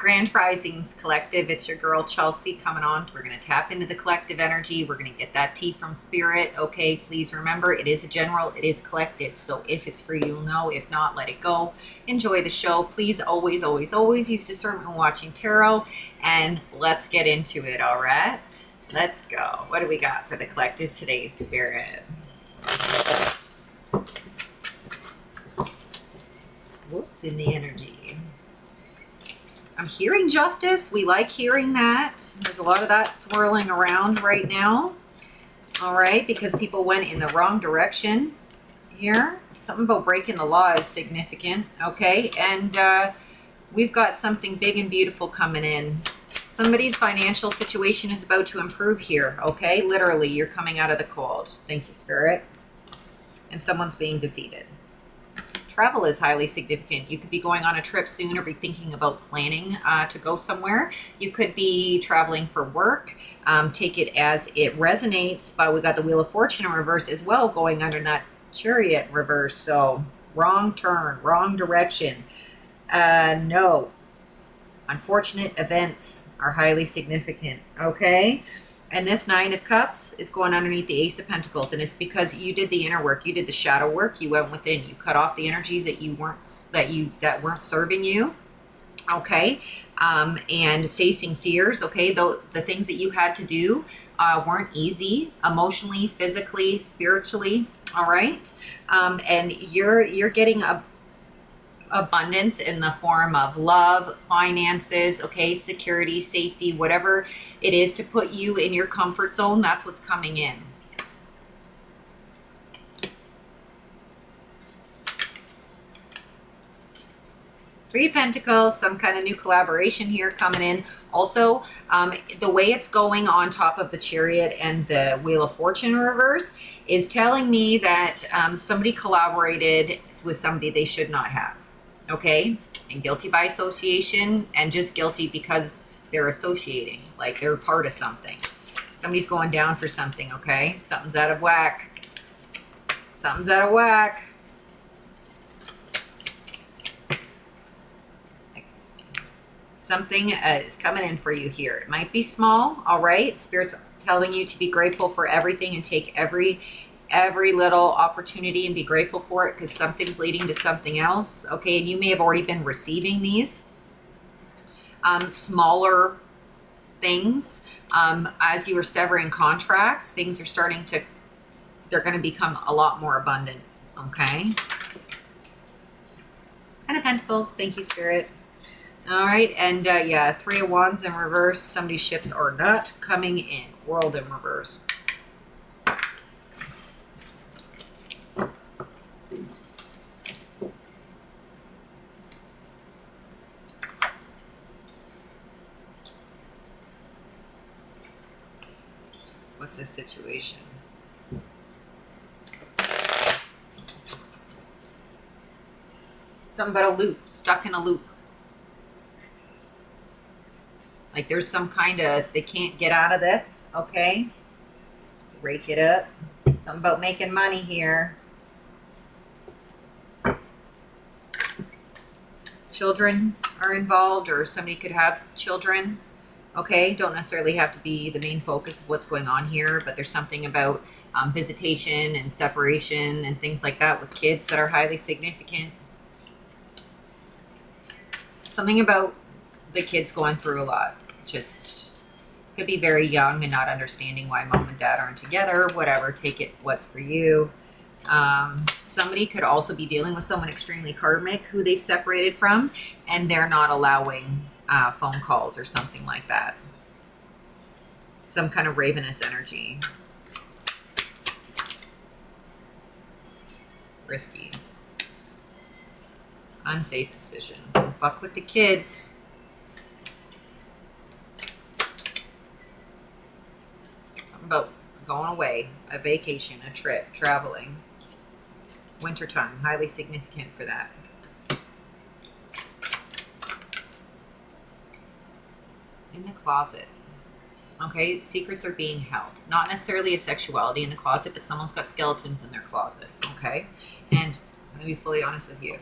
Grand Risings Collective, it's your girl Chelsea coming on. We're going to tap into the collective energy. We're going to get that tea from spirit. Okay, please remember, it is a general, it is collective. So if it's for you, you'll know. If not, let it go. Enjoy the show. Please always, always, always use discernment when watching tarot. And let's get into it, all right? Let's go. What do we got for the collective today, spirit? What's in the energy? I'm hearing justice. We like hearing that. There's a lot of that swirling around right now. All right, because people went in the wrong direction here. Something about breaking the law is significant. Okay, and we've got something big and beautiful coming in. Somebody's financial situation is about to improve here. Okay, literally, you're coming out of the cold. Thank you, Spirit. And someone's being defeated. Travel is highly significant. You could be going on a trip soon or be thinking about planning to go somewhere. You could be traveling for work. Take it as it resonates. But we got the Wheel of Fortune in reverse as well going under that Chariot reverse. So wrong turn, wrong direction. No. Unfortunate events are highly significant. Okay. And this Nine of Cups is going underneath the Ace of Pentacles, and it's because you did the inner work, you did the shadow work, you went within, you cut off the energies that weren't serving you. Okay, and facing fears. Okay, though the things that you had to do weren't easy, emotionally, physically, spiritually. All right, and you're getting abundance in the form of love, finances, okay, security, safety, whatever it is to put you in your comfort zone. That's what's coming in. Three of Pentacles, some kind of new collaboration here coming in. Also, the way it's going on top of the Chariot and the Wheel of Fortune reverse is telling me that somebody collaborated with somebody they should not have. Okay, and guilty by association, and just guilty because they're associating, like they're part of something. Somebody's going down for something. Okay, something's out of whack. Something's out of whack. Something is coming in for you here. It might be small. All right, Spirit's telling you to be grateful for everything and take every little opportunity and be grateful for it, because something's leading to something else. Okay, and you may have already been receiving these smaller things as you are severing contracts. Things are starting to, they're going to become a lot more abundant. Okay, Ten of Pentacles. Thank you, Spirit. All right, and yeah, Three of Wands in reverse. Somebody's ships are not coming in. World in reverse. What's the situation? Something about a loop, stuck in a loop. Like there's some kind of, they can't get out of this, okay? Rake it up. Something about making money here. Children are involved, or somebody could have children. Okay, don't necessarily have to be the main focus of what's going on here, but there's something about visitation and separation and things like that with kids that are highly significant. Something about the kids going through a lot. Just could be very young and not understanding why mom and dad aren't together. Whatever, take it what's for you. Somebody could also be dealing with someone extremely karmic who they've separated from, and they're not allowing phone calls or something like that. Some kind of ravenous energy. Risky. Unsafe decision. Don't fuck with the kids. Something about going away, a vacation, a trip, traveling. Wintertime, highly significant for that. In the closet. Okay, secrets are being held. Not necessarily a sexuality in the closet, but someone's got skeletons in their closet. Okay, and I'm going to be fully honest with you.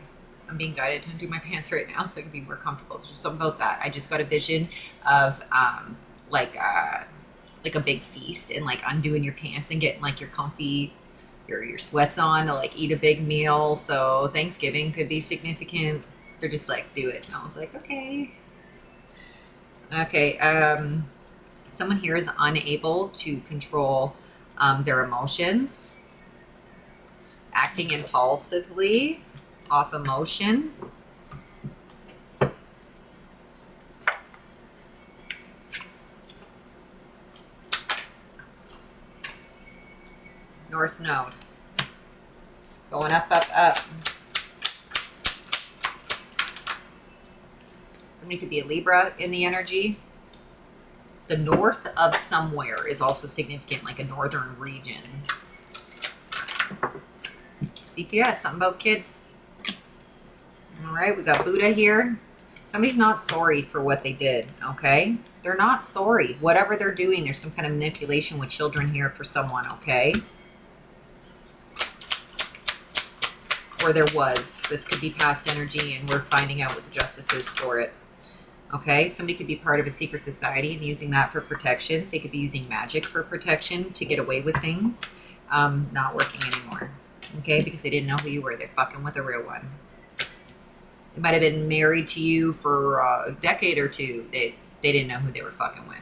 I'm being guided to undo my pants right now so I can be more comfortable. There's just something about that. I just got a vision of like a big feast and like undoing your pants and getting like your comfy, your sweats on to like eat a big meal. So Thanksgiving could be significant. They're just like, do it. And I was like, okay. Okay. Someone here is unable to control their emotions, acting impulsively off emotion. North Node. Going up, up, up. Somebody could be a Libra in the energy. The north of somewhere is also significant, like a northern region. CPS, something about kids. All right, we got Buddha here. Somebody's not sorry for what they did, okay? They're not sorry. Whatever they're doing, there's some kind of manipulation with children here for someone, okay? Or there was. This could be past energy, and we're finding out what the justice is for it. Okay, somebody could be part of a secret society and using that for protection. They could be using magic for protection to get away with things. Not working anymore. Okay, because they didn't know who you were. They're fucking with a real one. They might have been married to you for a decade or two. They didn't know who they were fucking with.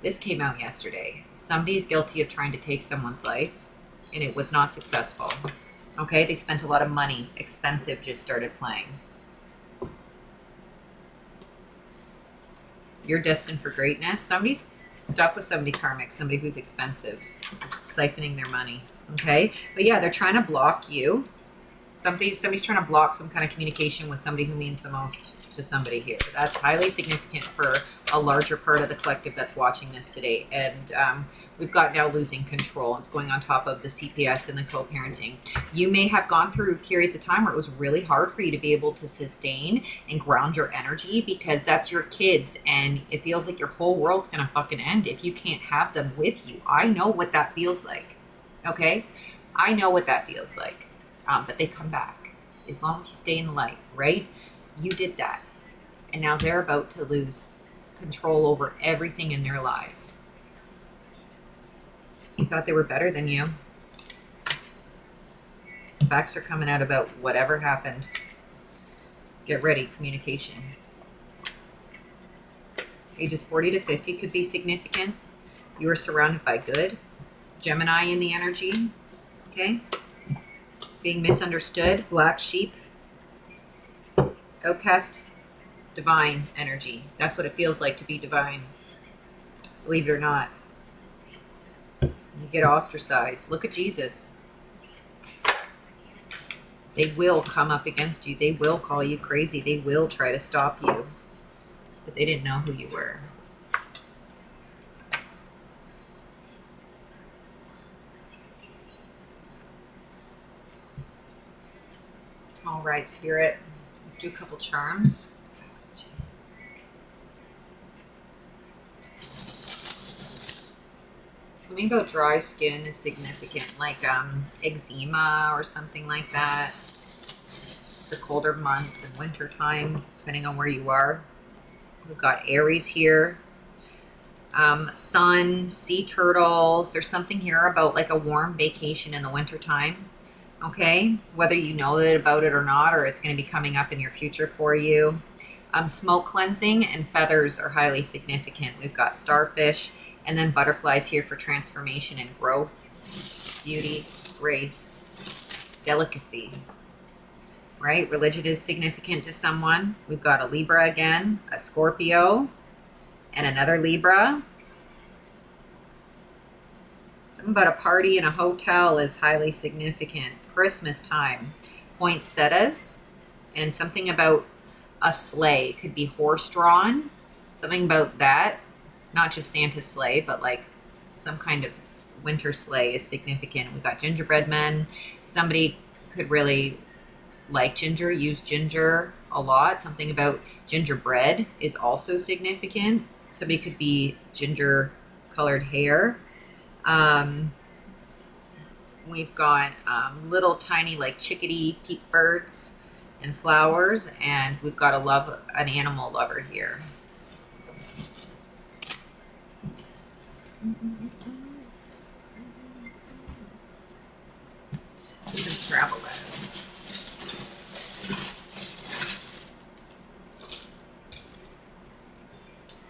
This came out yesterday. Somebody is guilty of trying to take someone's life, and it was not successful. Okay, they spent a lot of money. Expensive just started playing. You're destined for greatness. Somebody's stuck with somebody karmic, somebody who's expensive, just siphoning their money. Okay, but yeah, they're trying to block you. Somebody's trying to block some kind of communication with somebody who means the most to somebody here. That's highly significant for a larger part of the collective that's watching this today. And we've got now losing control. It's going on top of the CPS and the co-parenting. You may have gone through periods of time where it was really hard for you to be able to sustain and ground your energy because that's your kids. And it feels like your whole world's going to fucking end if you can't have them with you. I know what that feels like. Okay? I know what that feels like. But they come back as long as you stay in the light, right? You did that. And now they're about to lose control over everything in their lives. You thought they were better than you. Facts are coming out about whatever happened. Get ready, communication. Ages 40 to 50 could be significant. You are surrounded by good. Gemini in the energy, okay? Being misunderstood, black sheep, outcast, divine energy. That's what it feels like to be divine. Believe it or not. You get ostracized. Look at Jesus. They will come up against you. They will call you crazy. They will try to stop you. But they didn't know who you were. All right, Spirit. Let's do a couple charms. Something about dry skin is significant, like eczema or something like that. The colder months and winter time, depending on where you are. We've got Aries here. Sun, sea turtles. There's something here about like a warm vacation in the winter time. Okay, whether you know about it or not, or it's going to be coming up in your future for you. Smoke cleansing and feathers are highly significant. We've got starfish and then butterflies here for transformation and growth, beauty, grace, delicacy, right? Religion is significant to someone. We've got a Libra again, a Scorpio, and another Libra. Something about a party in a hotel is highly significant. Christmas time, poinsettias, and something about a sleigh. Could be horse-drawn. Something about that. Not just Santa's sleigh, but like some kind of winter sleigh is significant. We've got gingerbread men. Somebody could really like ginger, use ginger a lot. Something about gingerbread is also significant. Somebody could be ginger-colored hair. We've got little tiny like chickadee peep birds and flowers, and we've got an animal lover here. You can scrabble that.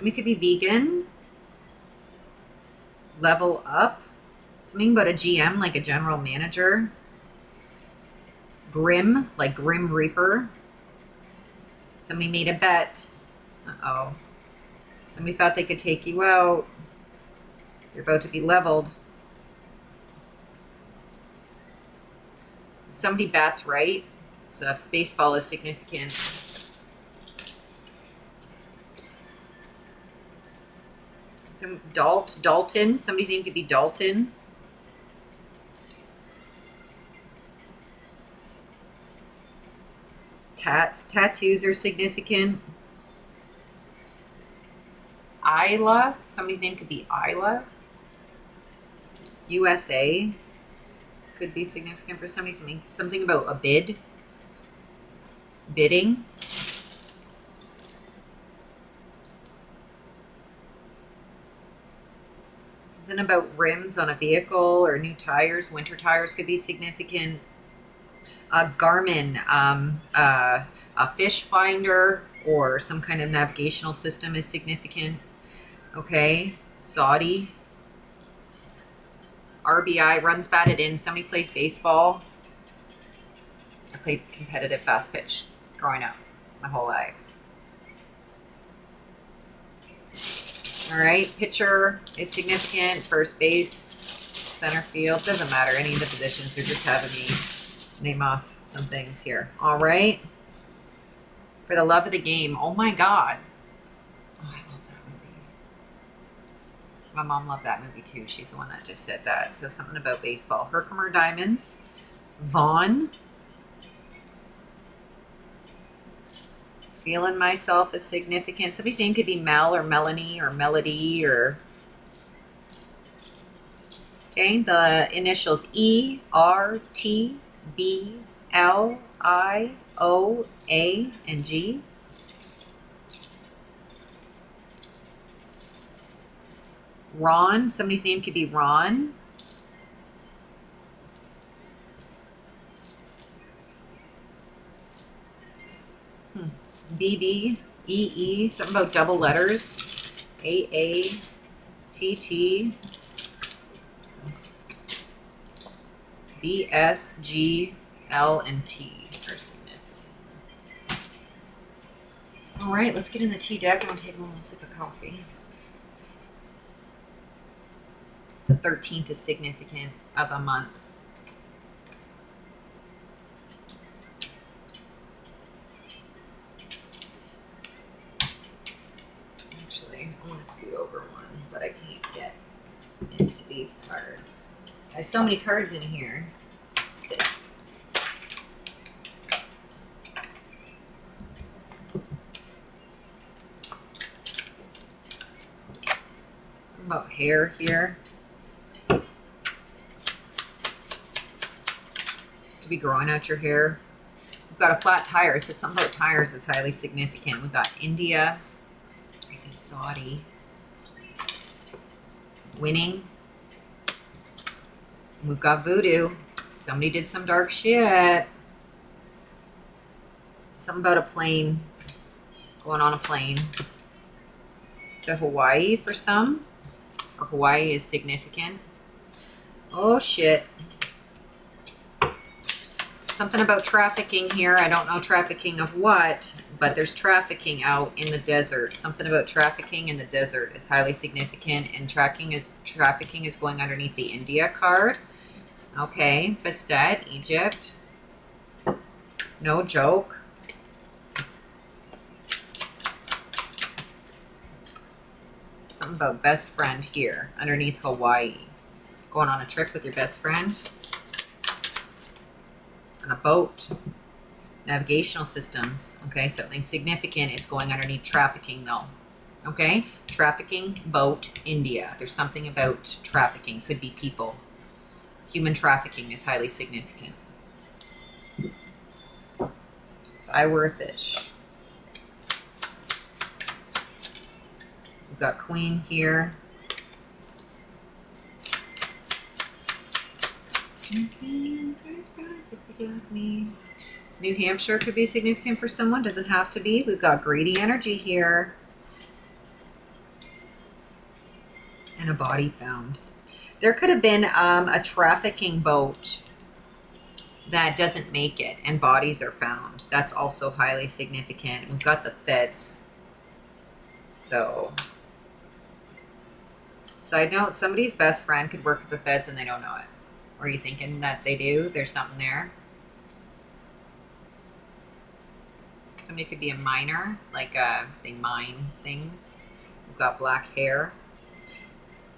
We could be vegan. Level up. Something about a GM, like a general manager. Grim, like Grim Reaper. Somebody made a bet. Uh-oh. Somebody thought they could take you out. You're about to be leveled. Somebody bats right. So baseball is significant. Dalton. Somebody's name could be Dalton. Tattoos are significant. Isla. Somebody's name could be Isla. USA could be significant for somebody. Something about a bid. Bidding. Something about rims on a vehicle or new tires. Winter tires could be significant. Garmin, a fish finder or some kind of navigational system is significant. Okay, Saudi. RBI, runs batted in. Somebody plays baseball. I played competitive fast pitch growing up my whole life. All right, pitcher is significant. First base, center field, doesn't matter. Any of the positions, they're just having me name off some things here. All right. For the love of the game. Oh my God. Oh, I love that movie. My mom loved that movie too. She's the one that just said that. So something about baseball. Herkimer Diamonds. Vaughn. Feeling myself is significant. Somebody's name could be Mel or Melanie or Melody or... Okay, the initials E, R, T, B, L, I, O, A, and G. Ron. Somebody's name could be Ron. BB, EE, something about double letters. AA, TT, BS, G, L, and T are significant. All right, let's get in the tea deck. I'm going to take a little sip of coffee. The 13th is significant of a month. Actually, I want to scoot over one, but I can't get into these cards. I have so many cards in here. Sit. About hair here. Could be growing out your hair. We've got a flat tire. It says something about tires is highly significant. We've got India. I said Saudi. Winning. We've got voodoo. Somebody did some dark shit. Something about a plane. Going on a plane. To Hawaii for some. Or Hawaii is significant. Oh shit. Something about trafficking here. I don't know trafficking of what, but there's trafficking out in the desert. Something about trafficking in the desert is highly significant, and trafficking is going underneath the India card. Okay, Bastet, Egypt. No joke. Something about best friend here, underneath Hawaii. Going on a trip with your best friend. On a boat. Navigational systems. Okay, something significant is going underneath trafficking though. Okay, trafficking, boat, India. There's something about trafficking. Could be people. Human trafficking is highly significant. If I were a fish. We've got Queen here. Surprise if you got me. New Hampshire could be significant for someone. Doesn't have to be. We've got greedy energy here. And a body found. There could have been a trafficking boat that doesn't make it and bodies are found. That's also highly significant. We've got the feds. So, side note, somebody's best friend could work with the feds and they don't know it. Or are you thinking that they do? There's something there. Somebody could be a miner, like they mine things. We've got black hair.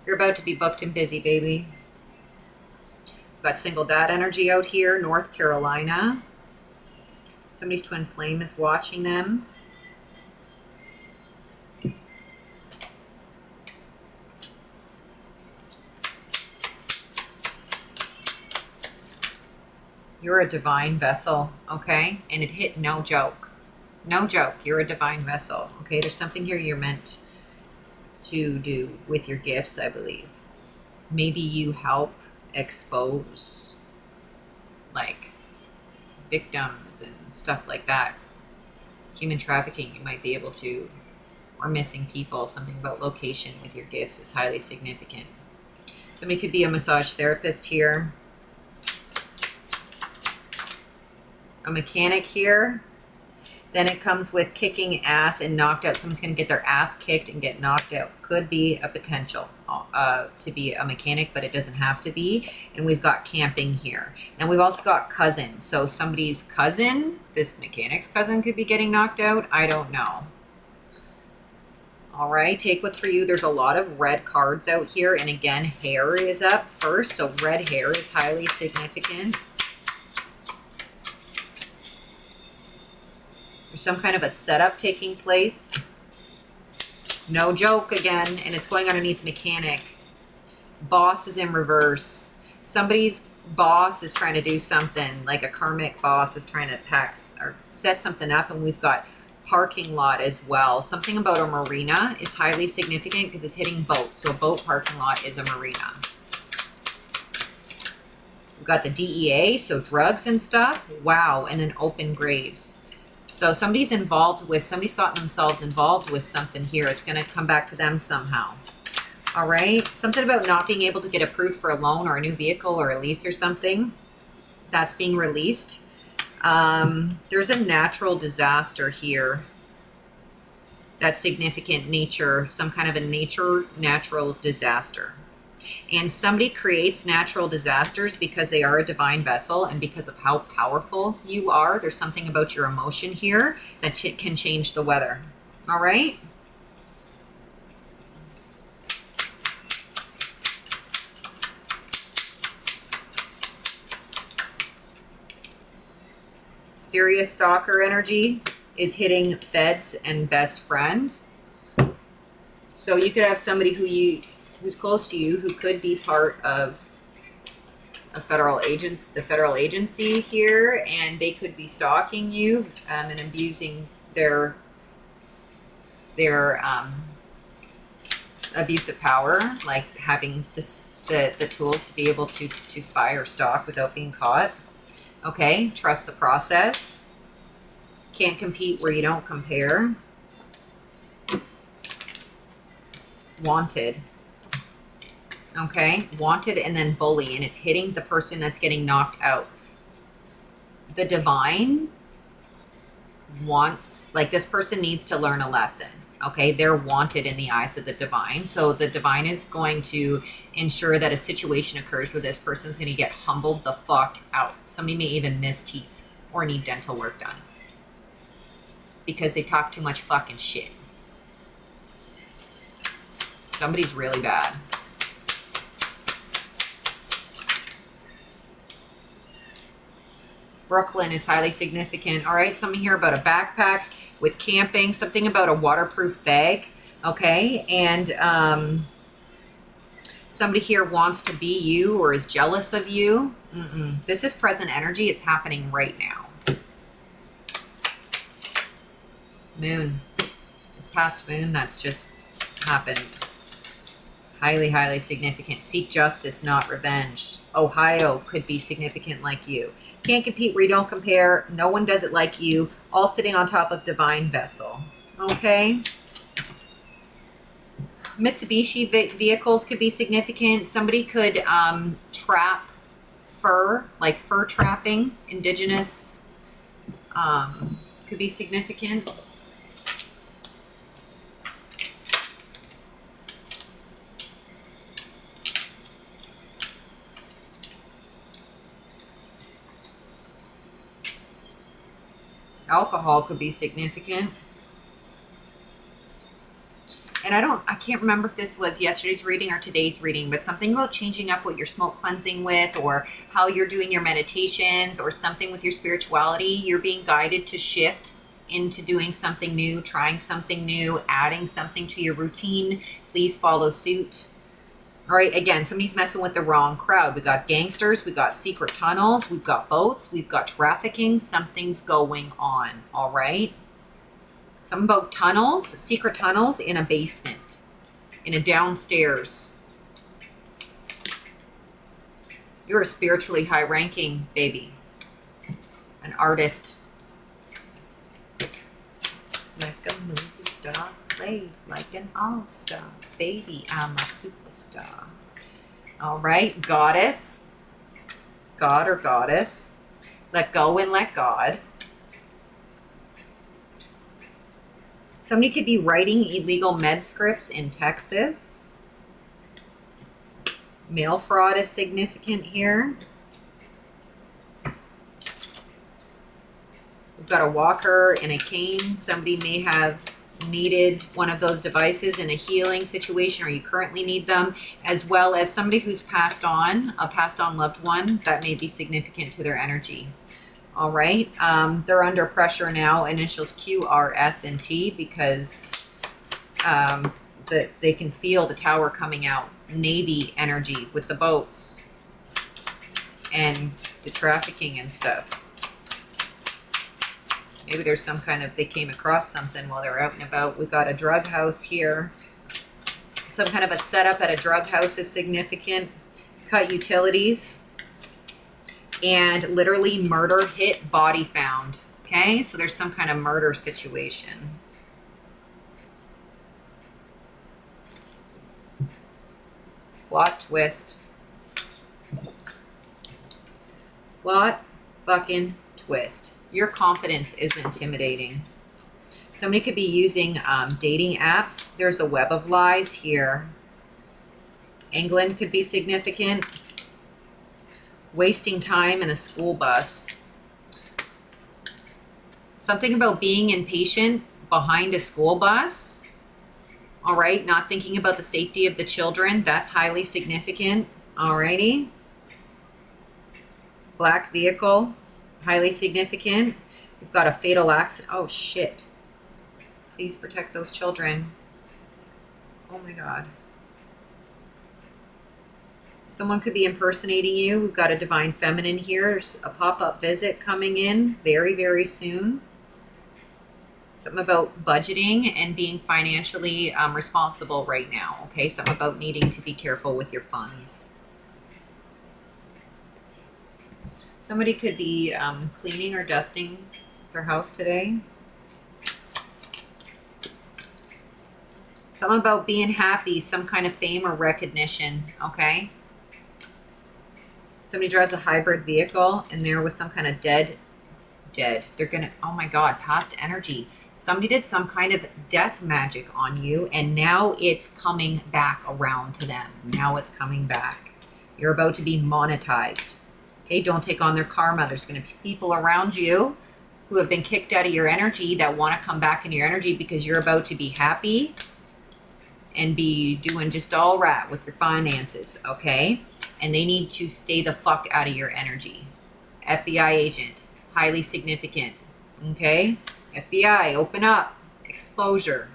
You're about to be booked and busy, baby. We've got single dad energy out here, North Carolina. Somebody's twin flame is watching them. You're a divine vessel, okay? And it hit no joke. No joke. You're a divine vessel, okay? There's something here you're meant to do with your gifts, I believe. Maybe you help expose, like, victims and stuff like that. Human trafficking, you might be able to, or missing people. Something about location with your gifts is highly significant. Somebody could be a massage therapist here. A mechanic here. Then it comes with kicking ass and knocked out. Someone's going to get their ass kicked and get knocked out. Could be a potential to be a mechanic, but it doesn't have to be. And we've got camping here. And we've also got cousin. So somebody's cousin, this mechanic's cousin, could be getting knocked out. I don't know. All right, take what's for you. There's a lot of red cards out here. And again, hair is up first. So red hair is highly significant. There's some kind of a setup taking place. No joke again. And it's going underneath mechanic. Boss is in reverse. Somebody's boss is trying to do something. Like a karmic boss is trying to pack or set something up. And we've got parking lot as well. Something about a marina is highly significant because it's hitting boats. So a boat parking lot is a marina. We've got the DEA. So drugs and stuff. Wow. And then open graves. So somebody's gotten themselves involved with something here. It's going to come back to them somehow. All right. Something about not being able to get approved for a loan or a new vehicle or a lease or something. That's being released. There's a natural disaster here. That's significant nature. Some kind of a natural disaster. And somebody creates natural disasters because they are a divine vessel and because of how powerful you are. There's something about your emotion here that can change the weather. All right? Serious stalker energy is hitting feds and best friend. So you could have somebody who's close to you who could be part of the federal agency here, and they could be stalking you and abusing their abuse of power, like having the tools to be able to spy or stalk without being caught. Okay, trust the process. Can't compete where you don't compare. Wanted. Okay, wanted and then bully, and it's hitting the person that's getting knocked out. The divine wants, like, this person needs to learn a lesson. Okay, they're wanted in the eyes of the divine. So the divine is going to ensure that a situation occurs where this person's going to get humbled the fuck out. Somebody may even miss teeth or need dental work done because they talk too much fucking shit. Somebody's really bad. Brooklyn is highly significant. All right, something here about a backpack with camping, something about a waterproof bag, okay? And Somebody here wants to be you or is jealous of you. This is present energy. It's happening right now. Moon. This past moon that's just happened. Highly, highly significant. Seek justice, not revenge. Ohio could be significant like you. Can't compete where you don't compare. No one does it like you. All sitting on top of divine vessel. Okay. Mitsubishi vehicles could be significant. Somebody could trap fur, like fur trapping. Indigenous could be significant. Alcohol could be significant. And I can't remember if this was yesterday's reading or today's reading, but something about changing up what you're smoke cleansing with, or how you're doing your meditations, or something with your spirituality. You're being guided to shift into doing something new, trying something new, adding something to your routine. Please follow suit. All right, again, somebody's messing with the wrong crowd. We got gangsters, we got secret tunnels, we've got boats, we've got trafficking. Something's going on, all right? Something about tunnels, secret tunnels in a basement, in a downstairs. You're a spiritually high-ranking baby, an artist. Like a movie star, play like an all-star. Baby, I'm a superstar. All right, goddess, god or goddess. Let go and let God. Somebody could be writing illegal med scripts in Texas. Mail fraud is significant here. We've got a walker and a cane. Somebody may have needed one of those devices in a healing situation, or you currently need them, as well as somebody who's passed on, a passed on loved one. That may be significant to their energy. All right. They're under pressure now, initials Q, R, S, and T, because they can feel the tower coming out. Navy energy with the boats and the trafficking and stuff. Maybe there's some kind of, they came across something while they're out and about. We've got a drug house here. Some kind of a setup at a drug house is significant. Cut utilities. And literally murder hit, body found. Okay, so there's some kind of murder situation. Plot twist. Plot fucking twist. Your confidence is intimidating. Somebody could be using dating apps. There's a web of lies here. England could be significant. Wasting time in a school bus. Something about being impatient behind a school bus. All right, not thinking about the safety of the children. That's highly significant. All righty. Black vehicle. Highly significant. We've got a fatal accident. Oh, shit. Please protect those children. Oh, my God. Someone could be impersonating you. We've got a divine feminine here. There's a pop-up visit coming in very, very soon. Something about budgeting and being financially responsible right now. Okay, something about needing to be careful with your funds. Somebody could be cleaning or dusting their house today. Something about being happy, some kind of fame or recognition, okay? Somebody drives a hybrid vehicle and there was some kind of dead. They're gonna, oh my God, past energy. Somebody did some kind of death magic on you and now it's coming back around to them. Now it's coming back. You're about to be monetized. Okay, don't take on their karma. There's going to be people around you who have been kicked out of your energy that want to come back into your energy because you're about to be happy and be doing just all right with your finances, okay? And they need to stay the fuck out of your energy. FBI agent, highly significant, okay? FBI, open up. Exposure.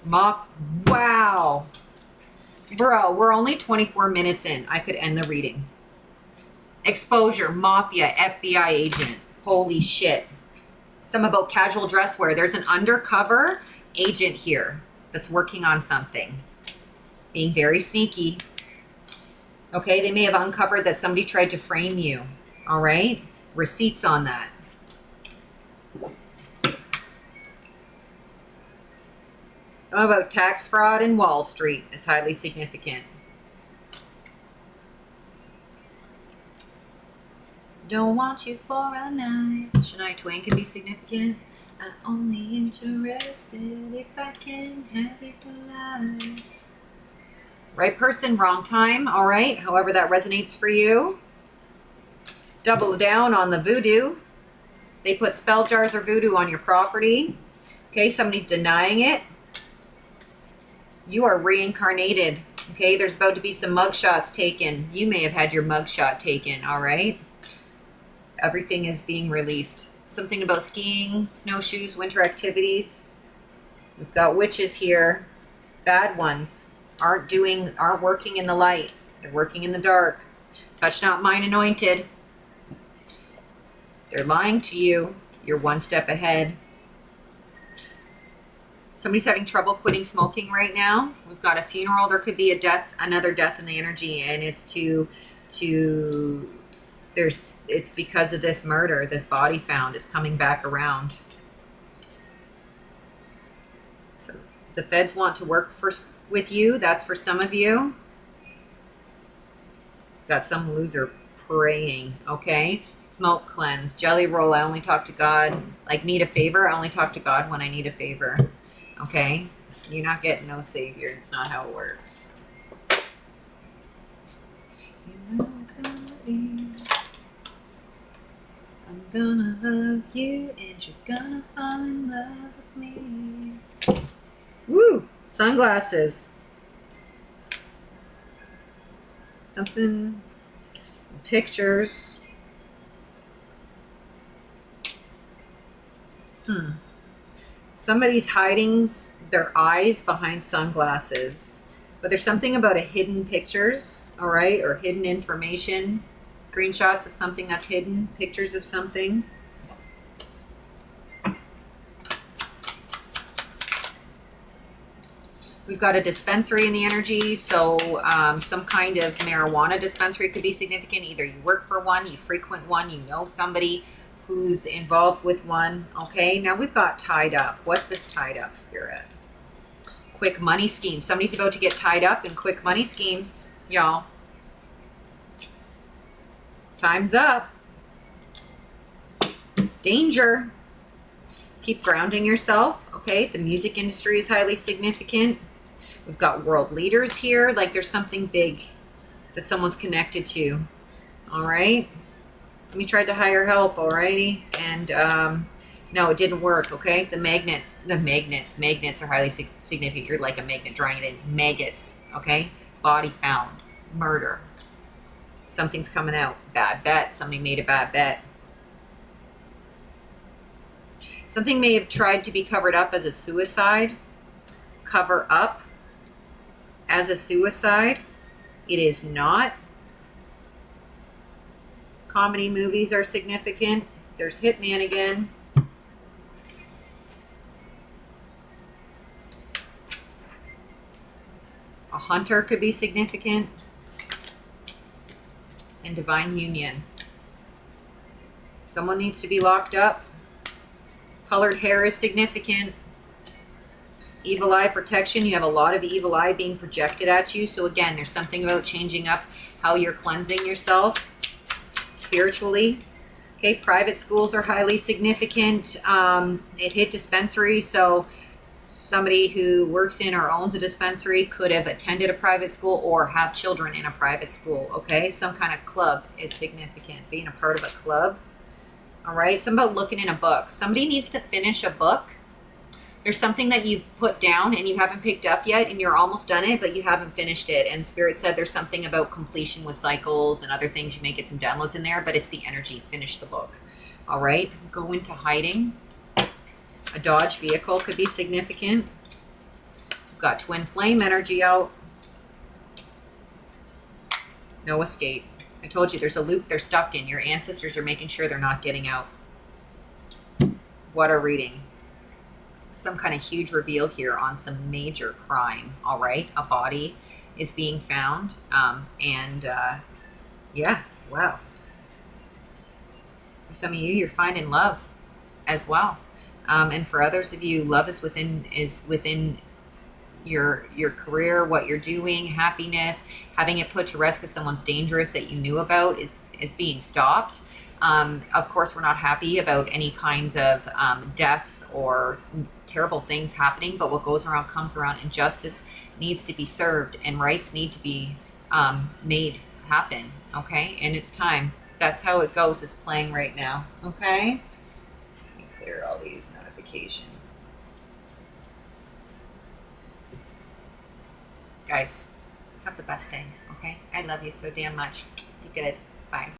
Wow. Bro, we're only 24 minutes in. I could end the reading. Exposure, Mafia, FBI agent. Holy shit. Some about casual dress wear. There's an undercover agent here that's working on something. Being very sneaky. Okay, they may have uncovered that somebody tried to frame you. All right? Receipts on that. How about tax fraud in Wall Street is highly significant. Don't want you for a night. Shania Twain can be significant. I'm only interested if I can have you for life. Right person, wrong time. All right. However that resonates for you. Double down on the voodoo. They put spell jars or voodoo on your property. Okay. Somebody's denying it. You are reincarnated. Okay. There's about to be some mugshots taken. You may have had your mugshot taken. All right. Everything is being released. Something about skiing, snowshoes, winter activities. We've got witches here. Bad ones. Aren't working in the light. They're working in the dark. Touch not mine anointed. They're lying to you. You're one step ahead. Somebody's having trouble quitting smoking right now. We've got a funeral. There could be a death, another death in the energy, and it's it's because of this murder. This body found is coming back around. So the feds want to work with you. That's for some of you. Got some loser praying. Okay. Smoke cleanse. Jelly roll. I only talk to God. Like need a favor. I only talk to God when I need a favor. Okay. You're not getting no savior. It's not how it works. You know it's gonna be. I'm gonna love you and you're gonna fall in love with me. Woo! Sunglasses. Something. Pictures. Somebody's hiding their eyes behind sunglasses. But there's something about a hidden pictures, all right, or hidden information. Screenshots of something that's hidden, pictures of something. We've got a dispensary in the energy, so some kind of marijuana dispensary could be significant. Either you work for one, you frequent one, you know somebody who's involved with one. Okay, now we've got tied up. What's this tied up, Spirit? Quick money scheme. Somebody's about to get tied up in quick money schemes, y'all. Time's up. Danger. Keep grounding yourself. Okay, the music industry is highly significant. We've got world leaders here. Like there's something big that someone's connected to. All right. We tried to hire help. Alrighty. And no, it didn't work. Okay. The magnets are highly significant. You're like a magnet drawing it in. Maggots. Okay. Body found. Murder. Something's coming out. Bad bet. Somebody made a bad bet. Something may have tried to be covered up as a suicide. Cover up as a suicide. It is not. Comedy movies are significant. There's Hitman again. A hunter could be significant. And divine union. Someone needs to be locked up. Colored hair is significant. Evil eye protection. You have a lot of evil eye being projected at you. So again, there's something about changing up how you're cleansing yourself spiritually. Okay, private schools are highly significant. It hit dispensary. So somebody who works in or owns a dispensary could have attended a private school or have children in a private school. Okay, some kind of club is significant. Being a part of a club. All right, something about looking in a book. Somebody needs to finish a book. There's something that you've put down and you haven't picked up yet and you're almost done it, but you haven't finished it. And Spirit said there's something about completion with cycles and other things. You may get some downloads in there, but it's the energy. Finish the book. All right, go into hiding. A Dodge vehicle could be significant. We've got twin flame energy out. No escape. I told you there's a loop they're stuck in. Your ancestors are making sure they're not getting out. What a reading. Some kind of huge reveal here on some major crime. All right. A body is being found. Yeah, wow. For some of you, you're finding love as well. And for others of you, love is within your career, what you're doing, happiness, having it put to rest because someone's dangerous that you knew about is being stopped. Of course, we're not happy about any kinds of deaths or terrible things happening, but what goes around comes around, and justice needs to be served, and rights need to be made happen. Okay, and it's time. That's how it goes. Is playing right now. Okay, let me clear all these notifications, guys. Have the best day. Okay, I love you so damn much. Be good. Bye.